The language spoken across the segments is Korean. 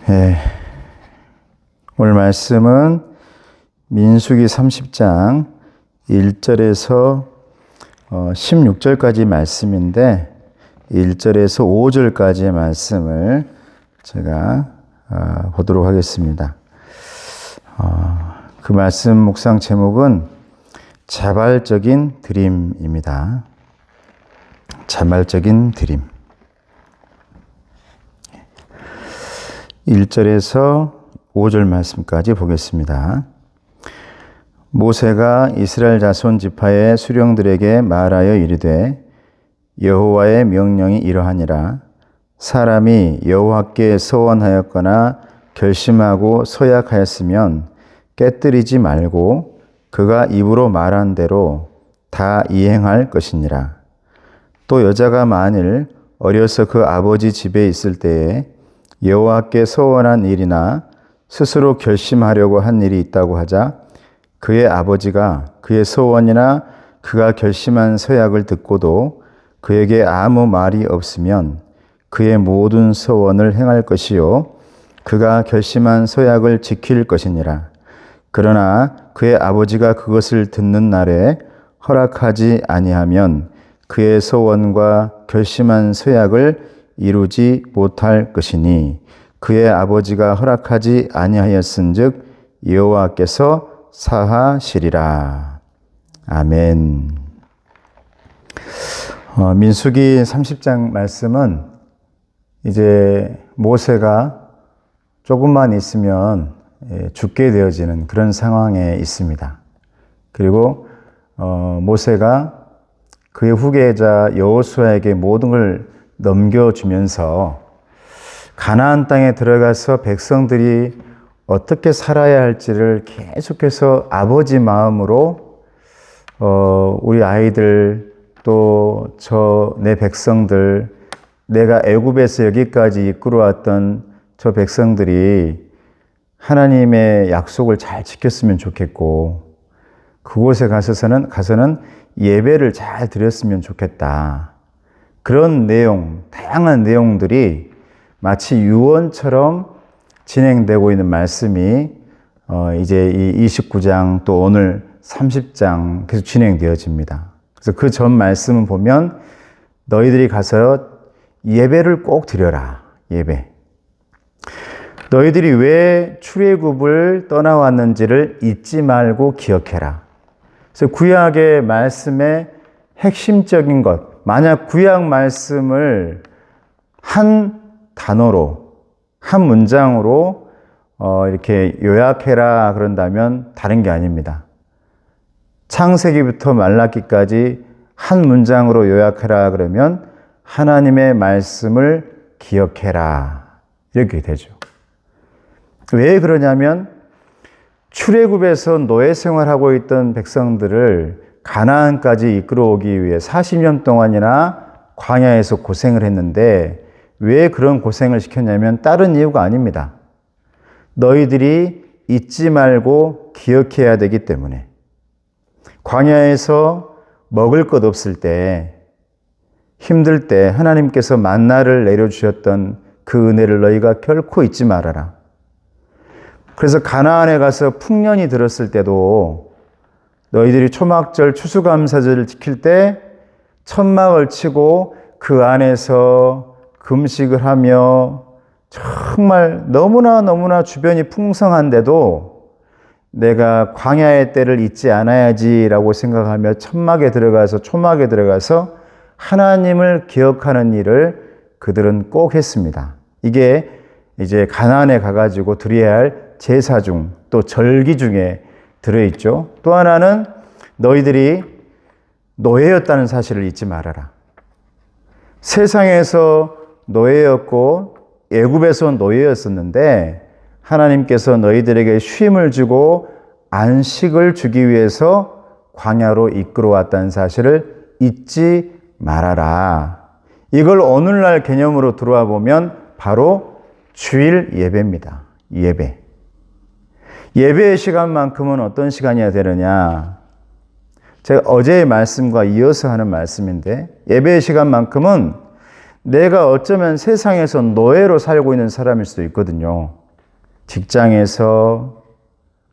예, 오늘 말씀은 민수기 30장 1절에서 16절까지 말씀인데 1절에서 5절까지의 말씀을 제가 보도록 하겠습니다. 그 말씀 묵상 제목은 자발적인 드림입니다. 자발적인 드림. 1절에서 5절 말씀까지 보겠습니다. 모세가 이스라엘 자손 지파의 수령들에게 말하여 이르되 여호와의 명령이 이러하니라. 사람이 여호와께 서원하였거나 결심하고 서약하였으면 깨뜨리지 말고 그가 입으로 말한 대로 다 이행할 것이니라. 또 여자가 만일 어려서 그 아버지 집에 있을 때에 여호와께 서원한 일이나 스스로 결심하려고 한 일이 있다고 하자 그의 아버지가 그의 서원이나 그가 결심한 서약을 듣고도 그에게 아무 말이 없으면 그의 모든 서원을 행할 것이요 그가 결심한 서약을 지킬 것이니라. 그러나 그의 아버지가 그것을 듣는 날에 허락하지 아니하면 그의 서원과 결심한 서약을 이루지 못할 것이니 그의 아버지가 허락하지 아니하였은즉 여호와께서 사하시리라. 아멘. 민수기 30장 말씀은 이제 모세가 조금만 있으면 죽게 되어지는 그런 상황에 있습니다. 그리고 모세가 그의 후계자 여호수아에게 모든 걸 넘겨주면서 가나안 땅에 들어가서 백성들이 어떻게 살아야 할지를 계속해서 아버지 마음으로 우리 아이들 또 내 백성들 내가 애굽에서 여기까지 이끌어왔던 저 백성들이 하나님의 약속을 잘 지켰으면 좋겠고 그곳에 가서는 예배를 잘 드렸으면 좋겠다. 그런 내용, 다양한 내용들이 마치 유언처럼 진행되고 있는 말씀이 이제 이 29장 또 오늘 30장 계속 진행되어집니다. 그래서 그 전 말씀은 보면 너희들이 가서 예배를 꼭 드려라. 예배. 너희들이 왜 출애굽을 떠나왔는지를 잊지 말고 기억해라. 그래서 구약의 말씀의 핵심적인 것, 만약 구약 말씀을 한 단어로, 한 문장으로 이렇게 요약해라 그런다면 다른 게 아닙니다. 창세기부터 말라기까지 한 문장으로 요약해라 그러면 하나님의 말씀을 기억해라 이렇게 되죠. 왜 그러냐면 출애굽에서 노예 생활하고 있던 백성들을 가나안까지 이끌어오기 위해 40년 동안이나 광야에서 고생을 했는데 왜 그런 고생을 시켰냐면 다른 이유가 아닙니다. 너희들이 잊지 말고 기억해야 되기 때문에 광야에서 먹을 것 없을 때 힘들 때 하나님께서 만나를 내려주셨던 그 은혜를 너희가 결코 잊지 말아라. 그래서 가나안에 가서 풍년이 들었을 때도 너희들이 초막절 추수감사절을 지킬 때 천막을 치고 그 안에서 금식을 하며 정말 너무나 주변이 풍성한데도 내가 광야의 때를 잊지 않아야지라고 생각하며 천막에 들어가서 초막에 들어가서 하나님을 기억하는 일을 그들은 꼭 했습니다. 이게 이제 가나안에 가가지고 드려야 할 제사 중 또 절기 중에 들어있죠. 또 하나는 너희들이 노예였다는 사실을 잊지 말아라. 세상에서 노예였고 애굽에서 노예였었는데 하나님께서 너희들에게 쉼을 주고 안식을 주기 위해서 광야로 이끌어왔다는 사실을 잊지 말아라. 이걸 오늘날 개념으로 들어와 보면 바로 주일 예배입니다. 예배. 예배의 시간만큼은 어떤 시간이어야 되느냐? 제가 어제의 말씀과 이어서 하는 말씀인데 예배의 시간만큼은 내가 어쩌면 세상에서 노예로 살고 있는 사람일 수도 있거든요. 직장에서,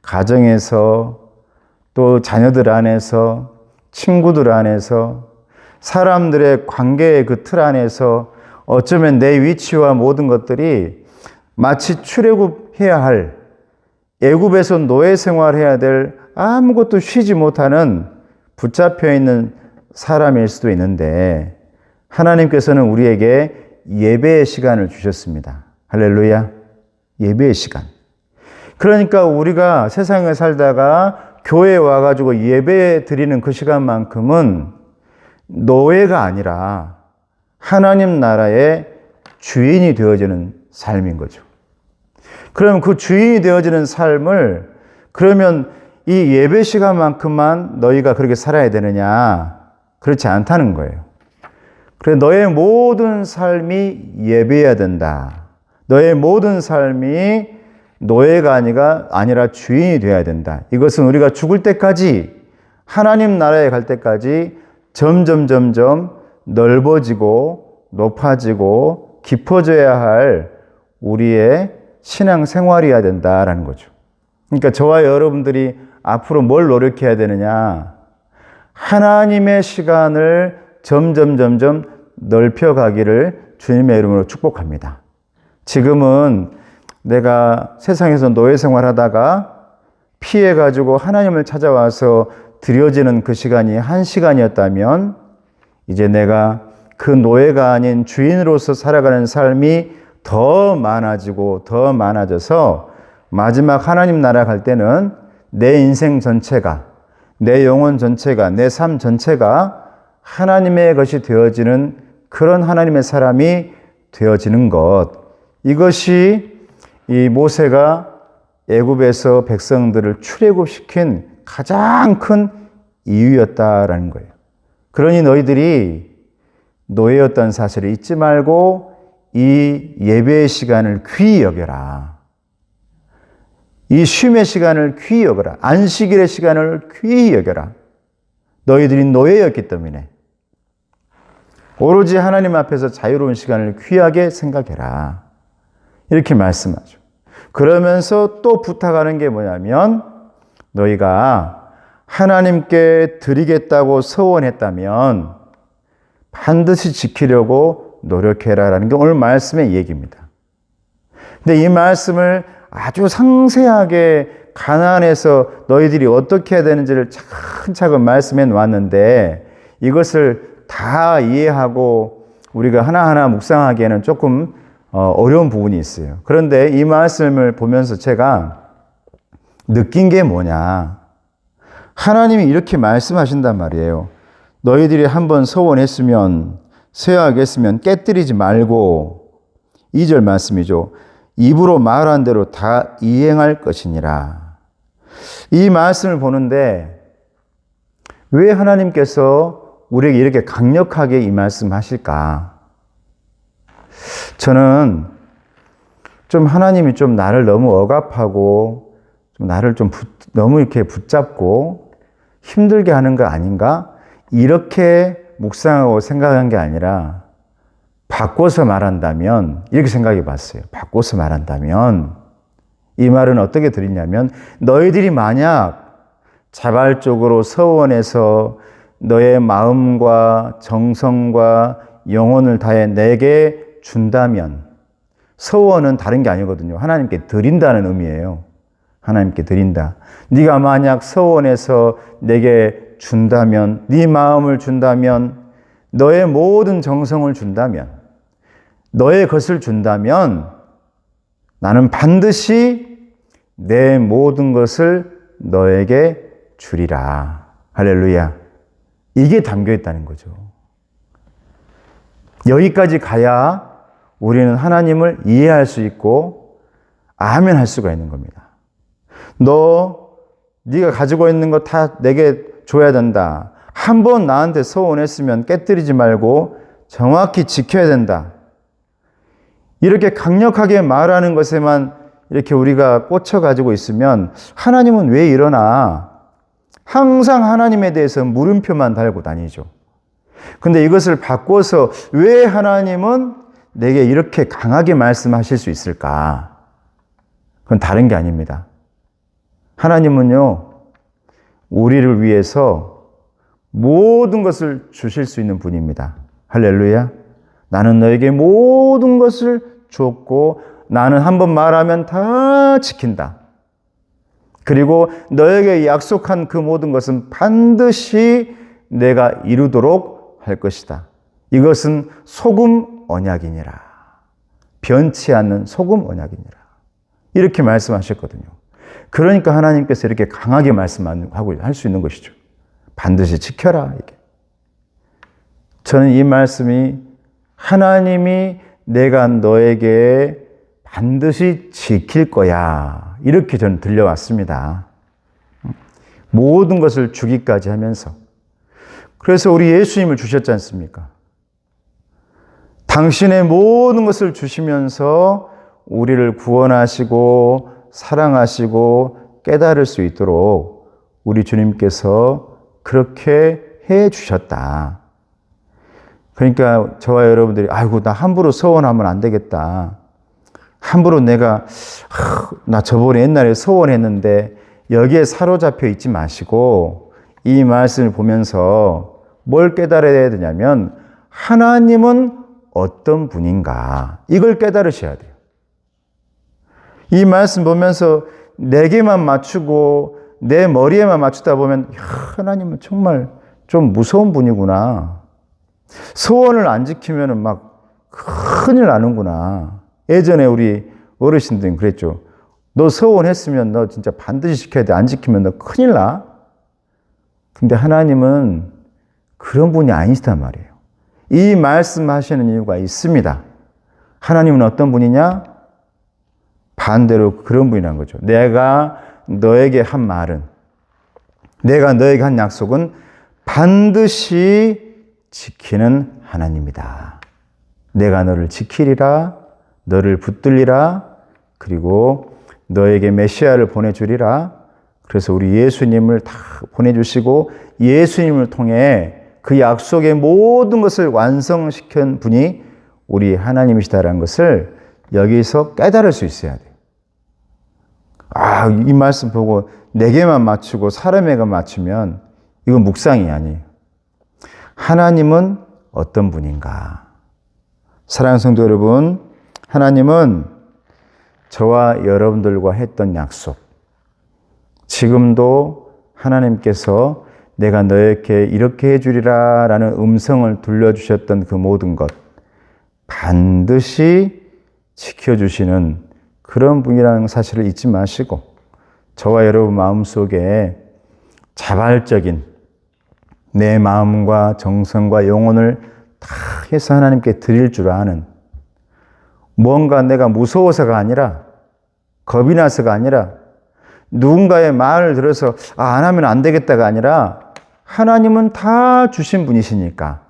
가정에서, 또 자녀들 안에서, 친구들 안에서, 사람들의 관계의 그 틀 안에서 어쩌면 내 위치와 모든 것들이 마치 출애굽해야 할, 애굽에서 노예 생활해야 될 아무것도 쉬지 못하는 붙잡혀 있는 사람일 수도 있는데, 하나님께서는 우리에게 예배의 시간을 주셨습니다. 할렐루야. 예배의 시간. 그러니까 우리가 세상에 살다가 교회에 와가지고 예배 드리는 그 시간만큼은 노예가 아니라 하나님 나라의 주인이 되어지는 삶인 거죠. 그럼 그 주인이 되어지는 삶을, 그러면 이 예배 시간만큼만 너희가 그렇게 살아야 되느냐? 그렇지 않다는 거예요. 그래서 너의 모든 삶이 예배해야 된다. 너의 모든 삶이 노예가 아니라 주인이 되어야 된다. 이것은 우리가 죽을 때까지, 하나님 나라에 갈 때까지 점점 넓어지고 높아지고 깊어져야 할 우리의 신앙 생활이어야 된다라는 거죠. 그러니까 저와 여러분들이 앞으로 뭘 노력해야 되느냐? 하나님의 시간을 점점 넓혀가기를 주님의 이름으로 축복합니다. 지금은 내가 세상에서 노예 생활하다가 피해가지고 하나님을 찾아와서 드려지는 그 시간이 1시간이었다면, 이제 내가 그 노예가 아닌 주인으로서 살아가는 삶이 더 많아지고 더 많아져서 마지막 하나님 나라 갈 때는 내 인생 전체가, 내 영혼 전체가, 내 삶 전체가 하나님의 것이 되어지는 그런 하나님의 사람이 되어지는 것. 이것이 이 모세가 애굽에서 백성들을 출애굽시킨 가장 큰 이유였다라는 거예요. 그러니 너희들이 노예였던 사실을 잊지 말고 이 예배의 시간을 귀히 여겨라. 이 쉼의 시간을 귀히 여겨라. 안식일의 시간을 귀히 여겨라. 너희들이 노예였기 때문에 오로지 하나님 앞에서 자유로운 시간을 귀하게 생각해라. 이렇게 말씀하죠. 그러면서 또 부탁하는 게 뭐냐면, 너희가 하나님께 드리겠다고 서원했다면 반드시 지키려고 노력해라라는 게 오늘 말씀의 얘기입니다. 근데 이 말씀을 아주 상세하게 가나안에서 너희들이 어떻게 해야 되는지를 차근차근 말씀해 놓았는데, 이것을 다 이해하고 우리가 하나하나 묵상하기에는 조금 어려운 부분이 있어요. 그런데 이 말씀을 보면서 제가 느낀 게 뭐냐. 하나님이 이렇게 말씀하신단 말이에요. 너희들이 한번 서원했으면, 쇠하겠으면 깨뜨리지 말고, 2절 말씀이죠. 입으로 말한 대로 다 이행할 것이니라. 이 말씀을 보는데 왜 하나님께서 우리에게 이렇게 강력하게 이 말씀 하실까? 저는 좀 하나님이 좀 나를 너무 억압하고 좀 나를 좀 너무 이렇게 붙잡고 힘들게 하는 거 아닌가? 이렇게 묵상하고 생각한 게 아니라, 바꿔서 말한다면 이렇게 생각해 봤어요. 바꿔서 말한다면 이 말은 어떻게 들리냐면, 너희들이 만약 자발적으로 서원해서 너의 마음과 정성과 영혼을 다해 내게 준다면, 서원은 다른 게 아니거든요. 하나님께 드린다는 의미예요. 하나님께 드린다. 네가 만약 서원해서 내게 준다면, 네 마음을 준다면, 너의 모든 정성을 준다면, 너의 것을 준다면 나는 반드시 내 모든 것을 너에게 주리라. 할렐루야. 이게 담겨 있다는 거죠. 여기까지 가야 우리는 하나님을 이해할 수 있고 아멘 할 수가 있는 겁니다. 네가 가지고 있는 거 다 내게 줘야 된다. 한 번 나한테 서원했으면 깨뜨리지 말고 정확히 지켜야 된다. 이렇게 강력하게 말하는 것에만 이렇게 우리가 꽂혀가지고 있으면 하나님은 왜 이러나? 항상 하나님에 대해서 물음표만 달고 다니죠. 근데 이것을 바꿔서 왜 하나님은 내게 이렇게 강하게 말씀하실 수 있을까? 그건 다른 게 아닙니다. 하나님은요, 우리를 위해서 모든 것을 주실 수 있는 분입니다. 할렐루야. 나는 너에게 모든 것을 줬고 나는 한번 말하면 다 지킨다. 그리고 너에게 약속한 그 모든 것은 반드시 내가 이루도록 할 것이다. 이것은 소금 언약이니라. 변치 않는 소금 언약이니라. 이렇게 말씀하셨거든요. 그러니까 하나님께서 이렇게 강하게 말씀하고 할 수 있는 것이죠. 반드시 지켜라. 이게. 저는 이 말씀이 하나님이 내가 너에게 반드시 지킬 거야. 이렇게 저는 들려왔습니다. 모든 것을 주기까지 하면서. 그래서 우리 예수님을 주셨지 않습니까? 당신의 모든 것을 주시면서 우리를 구원하시고 사랑하시고 깨달을 수 있도록 우리 주님께서 그렇게 해 주셨다. 그러니까 저와 여러분들이 아이고 나 함부로 서원하면 안 되겠다. 함부로 내가 나 저번에 옛날에 서원했는데 여기에 사로잡혀 있지 마시고 이 말씀을 보면서 뭘 깨달아야 되냐면 하나님은 어떤 분인가 이걸 깨달으셔야 돼요. 이 말씀 보면서 내게만 맞추고 내 머리에만 맞추다 보면 하나님은 정말 좀 무서운 분이구나. 소원을 안 지키면 막 큰일 나는구나. 예전에 우리 어르신들은 그랬죠. 너 서원했으면 너 진짜 반드시 지켜야 돼. 안 지키면 너 큰일 나. 근데 하나님은 그런 분이 아니시단 말이에요. 이 말씀하시는 이유가 있습니다. 하나님은 어떤 분이냐? 반대로 그런 분이라는 거죠. 내가 너에게 한 말은, 내가 너에게 한 약속은 반드시 지키는 하나님이다. 내가 너를 지키리라, 너를 붙들리라, 그리고 너에게 메시아를 보내주리라. 그래서 우리 예수님을 다 보내주시고 예수님을 통해 그 약속의 모든 것을 완성시킨 분이 우리 하나님이시다라는 것을 여기서 깨달을 수 있어야 돼요. 이 말씀 보고 내게만 맞추고 사람에게 맞추면 이건 묵상이 아니에요. 하나님은 어떤 분인가? 사랑하는 성도 여러분, 하나님은 저와 여러분들과 했던 약속, 지금도 하나님께서 내가 너에게 이렇게 해주리라 라는 음성을 들려주셨던 그 모든 것 반드시 지켜주시는 그런 분이라는 사실을 잊지 마시고 저와 여러분 마음속에 자발적인 내 마음과 정성과 영혼을 다 해서 하나님께 드릴 줄 아는 뭔가 내가 무서워서가 아니라 겁이 나서가 아니라 누군가의 말을 들어서 안 하면 안 되겠다가 아니라 하나님은 다 주신 분이시니까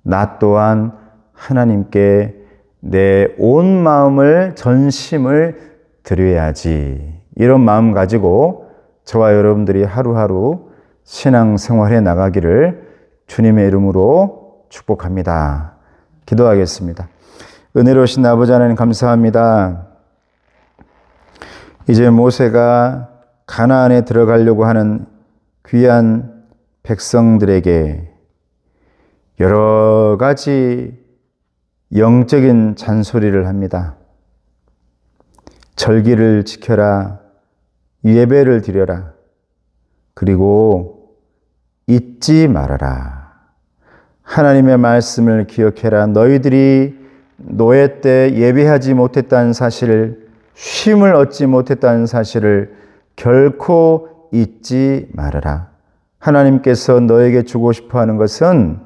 나 또한 하나님께 내 온 마음을 전심을 드려야지. 이런 마음 가지고 저와 여러분들이 하루하루 신앙생활해 나가기를 주님의 이름으로 축복합니다. 기도하겠습니다. 은혜로우신 아버지 하나님 감사합니다. 이제 모세가 가나안에 들어가려고 하는 귀한 백성들에게 여러 가지 영적인 잔소리를 합니다. 절기를 지켜라, 예배를 드려라, 그리고 잊지 말아라. 하나님의 말씀을 기억해라. 너희들이 노예 때 예배하지 못했다는 사실을, 쉼을 얻지 못했다는 사실을 결코 잊지 말아라. 하나님께서 너에게 주고 싶어 하는 것은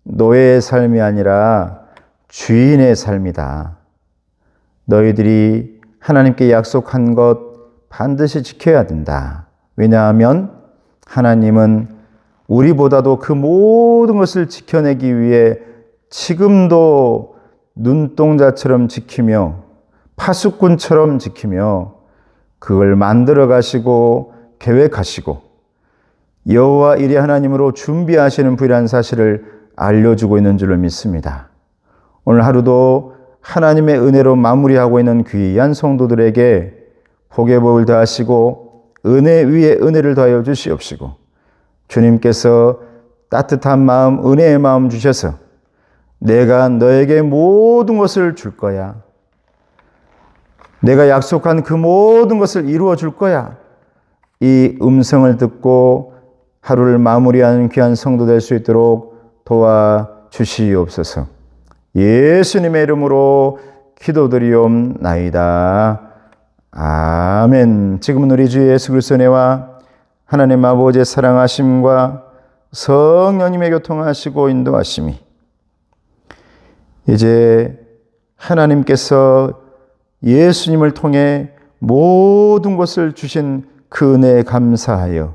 노예의 삶이 아니라 주인의 삶이다. 너희들이 하나님께 약속한 것 반드시 지켜야 된다. 왜냐하면 하나님은 우리보다도 그 모든 것을 지켜내기 위해 지금도 눈동자처럼 지키며 파수꾼처럼 지키며 그걸 만들어 가시고 계획하시고 여호와 이레 하나님으로 준비하시는 분이라는 사실을 알려주고 있는 줄로 믿습니다. 오늘 하루도 하나님의 은혜로 마무리하고 있는 귀한 성도들에게 복의 복을 더하시고 은혜 위에 은혜를 더하여 주시옵시고 주님께서 따뜻한 마음, 은혜의 마음 주셔서 내가 너에게 모든 것을 줄 거야. 내가 약속한 그 모든 것을 이루어 줄 거야. 이 음성을 듣고 하루를 마무리하는 귀한 성도 될 수 있도록 도와주시옵소서. 예수님의 이름으로 기도드리옵나이다. 아멘. 지금은 우리 주 예수 그리스도의 은혜와 하나님 아버지의 사랑하심과 성령님의 교통하시고 인도하심이 이제 하나님께서 예수님을 통해 모든 것을 주신 그 은혜에 감사하여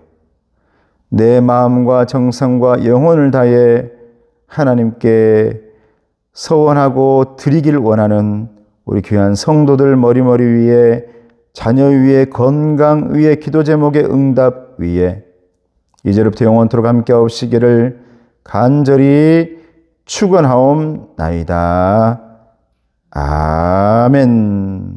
내 마음과 정성과 영혼을 다해 하나님께 서원하고 드리길 원하는 우리 귀한 성도들 머리머리 위에 자녀 위에 건강 위에 기도 제목의 응답 위에 이제부터 영원토록 함께 하시기를 간절히 축원하옵나이다. 아멘.